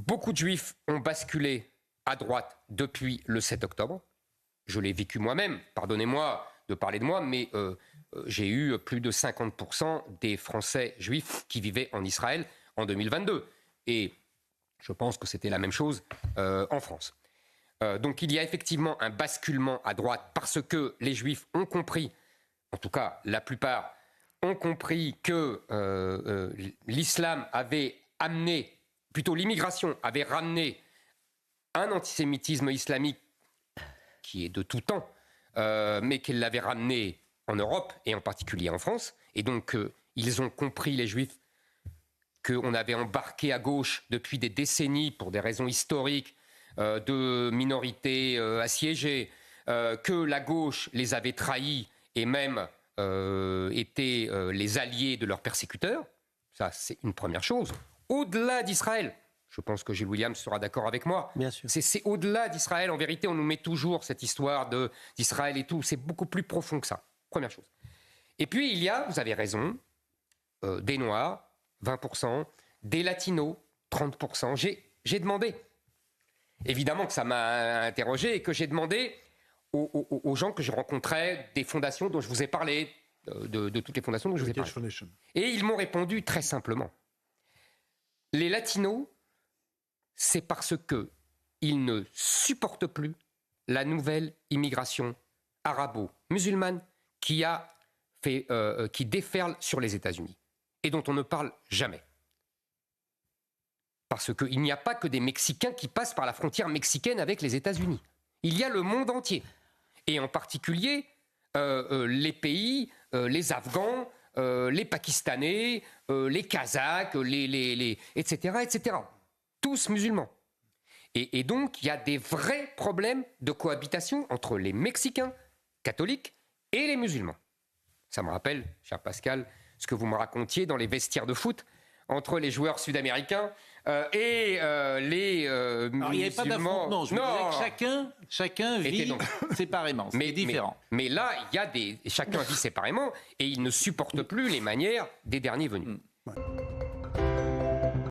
Beaucoup de Juifs ont basculé à droite depuis le 7 octobre. Je l'ai vécu moi-même, pardonnez-moi de parler de moi, mais j'ai eu plus de 50% des Français juifs qui vivaient en Israël en 2022. Et je pense que c'était la même chose en France. Donc il y a effectivement un basculement à droite parce que les Juifs ont compris, en tout cas la plupart, ont compris que l'islam avait amené, plutôt l'immigration avait ramené un antisémitisme islamique qui est de tout temps, mais qu'elle l'avait ramené en Europe et en particulier en France. Et donc ils ont compris, les Juifs, qu'on avait embarqué à gauche depuis des décennies pour des raisons historiques de minorités assiégées, que la gauche les avait trahis et même étaient les alliés de leurs persécuteurs. Ça, c'est une première chose. Au-delà d'Israël, je pense que Gilles Williams sera d'accord avec moi, bien sûr. C'est au-delà d'Israël. En vérité, on nous met toujours cette histoire d'Israël et tout. C'est beaucoup plus profond que ça. Première chose. Et puis, il y a, vous avez raison, des Noirs, 20%, des Latinos, 30%. J'ai demandé. Évidemment que ça m'a interrogé et que j'ai demandé aux gens que je rencontrais, des fondations dont je vous ai parlé, de toutes les fondations dont je vous ai parlé. Et ils m'ont répondu très simplement. Les Latinos, c'est parce qu'ils ne supportent plus la nouvelle immigration arabo-musulmane qui déferle sur les États-Unis et dont on ne parle jamais. Parce qu'il n'y a pas que des Mexicains qui passent par la frontière mexicaine avec les États-Unis. Il y a le monde entier. Et en particulier, les pays, les Afghans, les Pakistanais, les Kazakhs, etc., etc. Tous musulmans. Et donc, il y a des vrais problèmes de cohabitation entre les Mexicains catholiques et les musulmans. Ça me rappelle, cher Pascal, ce que vous me racontiez dans les vestiaires de foot entre les joueurs sud-américains et les musulmans. Il n'y avait pas d'affrontement. Je vous disais que chacun vit séparément. C'est différent. Mais là, chacun vit séparément et il ne supporte plus les manières des derniers venus.